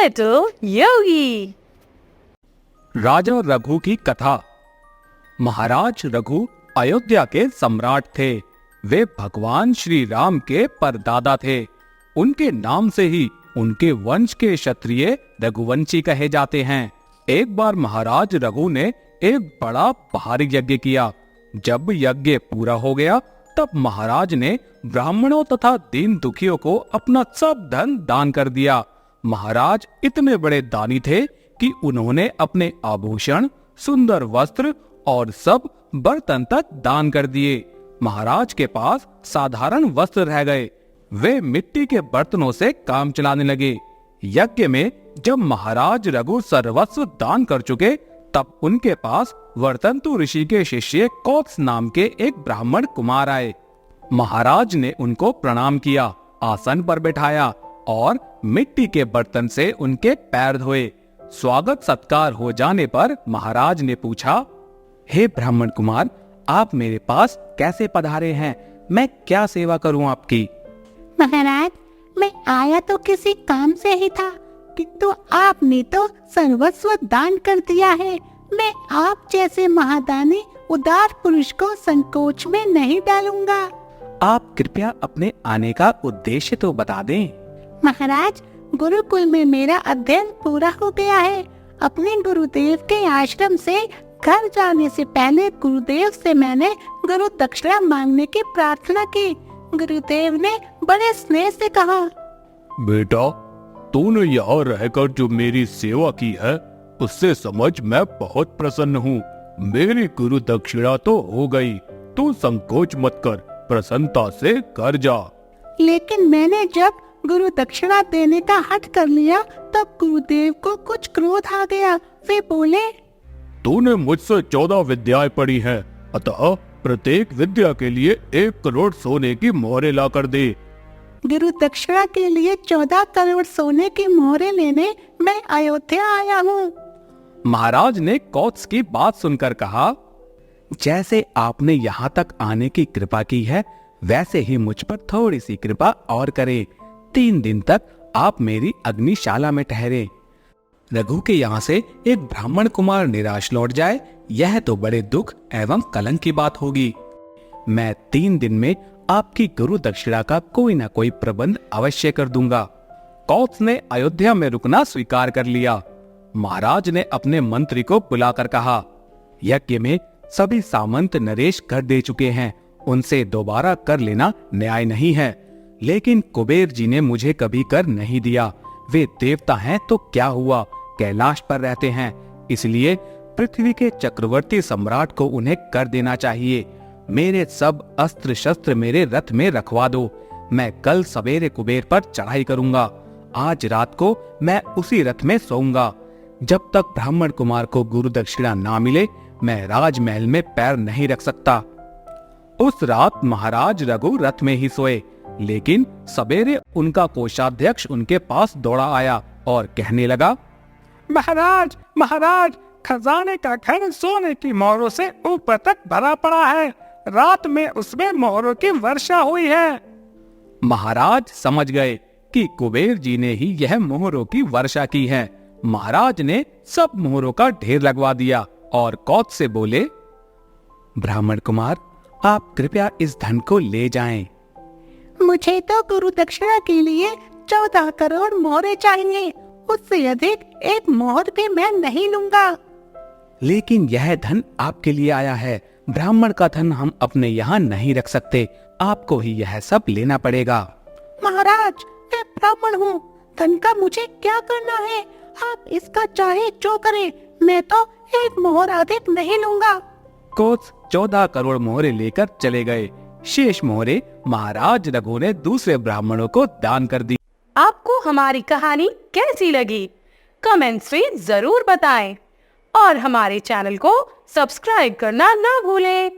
Little योगी। राजा रघु की कथा। महाराज रघु अयोध्या के सम्राट थे। वे भगवान श्री राम के परदादा थे। उनके नाम से ही उनके वंश के क्षत्रिय रघुवंशी कहे जाते हैं। एक बार महाराज रघु ने एक बड़ा भारी यज्ञ किया। जब यज्ञ पूरा हो गया तब महाराज ने ब्राह्मणों तथा दीन दुखियों को अपना सब धन दान कर दिया। महाराज इतने बड़े दानी थे कि उन्होंने अपने आभूषण, सुंदर वस्त्र और सब बर्तन तक दान कर दिए। महाराज के पास साधारण वस्त्र रह गए। वे मिट्टी के बर्तनों से काम चलाने लगे। यज्ञ में जब महाराज रघु सर्वस्व दान कर चुके तब उनके पास वर्तंतु ऋषि के शिष्य कौत्स नाम के एक ब्राह्मण कुमार आए। महाराज ने उनको प्रणाम किया, आसन पर बैठाया और मिट्टी के बर्तन से उनके पैर धोए। स्वागत सत्कार हो जाने पर महाराज ने पूछा, हे ब्राह्मण कुमार, आप मेरे पास कैसे पधारे हैं? मैं क्या सेवा करूं आपकी? महाराज, मैं आया तो किसी काम से ही था, किंतु आपने तो सर्वस्व दान कर दिया है। मैं आप जैसे महादानी उदार पुरुष को संकोच में नहीं डालूंगा। आप कृपया अपने आने का उद्देश्य तो बता दें। महाराज, गुरुकुल में मेरा अध्ययन पूरा हो गया है। अपने गुरुदेव के आश्रम से घर जाने से पहले गुरुदेव से मैंने गुरु दक्षिणा मांगने की प्रार्थना की। गुरुदेव ने बड़े स्नेह से कहा, बेटा, तूने यहाँ रहकर जो मेरी सेवा की है उससे समझ मैं बहुत प्रसन्न हूँ। मेरी गुरु दक्षिणा तो हो गई, तू संकोच मत कर, प्रसन्नता से कर जा। लेकिन मैंने जब गुरु दक्षिणा देने का हठ कर लिया तब गुरुदेव को कुछ क्रोध आ गया। वे बोले, तूने मुझसे 14 विद्याएं पढ़ी हैं, अतः प्रत्येक विद्या के लिए 1 करोड़ सोने की मोहरें ला कर दे। गुरु दक्षिणा के लिए 14 करोड़ सोने की मोहरें लेने मैं अयोध्या आया हूँ। महाराज ने कौत्स की बात सुनकर कहा, जैसे आपने यहाँ तक आने की कृपा की है वैसे ही मुझ पर थोड़ी सी कृपा और करें। 3 दिन तक आप मेरी अग्निशाला में ठहरे। रघु के यहाँ से एक ब्राह्मण कुमार निराश लौट जाए, यह तो बड़े दुख एवं कलंक की बात होगी। मैं 3 दिन में आपकी गुरु दक्षिणा का कोई ना कोई प्रबंध अवश्य कर दूंगा। कौत्स ने अयोध्या में रुकना स्वीकार कर लिया। महाराज ने अपने मंत्री को बुलाकर कहा, यज्ञ में सभी सामंत नरेश कर दे चुके हैं, उनसे दोबारा कर लेना न्याय नहीं है। लेकिन कुबेर जी ने मुझे कभी कर नहीं दिया। वे देवता हैं तो क्या हुआ, कैलाश पर रहते हैं, इसलिए पृथ्वी के चक्रवर्ती सम्राट को उन्हें कर देना चाहिए। मेरे सब अस्त्र शस्त्र मेरे रथ में रखवा दो। मैं कल सवेरे कुबेर पर चढ़ाई करूंगा। आज रात को मैं उसी रथ में सोऊंगा। जब तक ब्राह्मण कुमार को गुरु दक्षिणा ना मिले मैं राजमहल में पैर नहीं रख सकता। उस रात महाराज रघु रथ में ही सोए, लेकिन सवेरे उनका कोषाध्यक्ष उनके पास दौड़ा आया और कहने लगा, महाराज, महाराज, खजाने का घर सोने की मोहरों से ऊपर तक भरा पड़ा है। रात में उसमें मोहरों की वर्षा हुई है। महाराज समझ गए कि कुबेर जी ने ही यह मोहरों की वर्षा की है। महाराज ने सब मोहरों का ढेर लगवा दिया और कौत्स से बोले, ब्राह्मण कुमार, आप कृपया इस धन को ले जाएं। मुझे तो गुरु दक्षिणा के लिए 14 करोड़ मोहरें चाहिए, उससे अधिक एक मोहर भी मैं नहीं लूंगा। लेकिन यह धन आपके लिए आया है। ब्राह्मण का धन हम अपने यहाँ नहीं रख सकते, आपको ही यह सब लेना पड़ेगा। महाराज, मैं ब्राह्मण हूँ, धन का मुझे क्या करना है? आप इसका चाहे जो करें, मैं तो एक मोहर अधिक नहीं लूंगा। कौत्स 14 करोड़ मोहरे लेकर चले गए। शेष मोहरे महाराज रघु ने दूसरे ब्राह्मणों को दान कर दी। आपको हमारी कहानी कैसी लगी? कमेंट्स में जरूर बताएं और हमारे चैनल को सब्सक्राइब करना ना भूलें।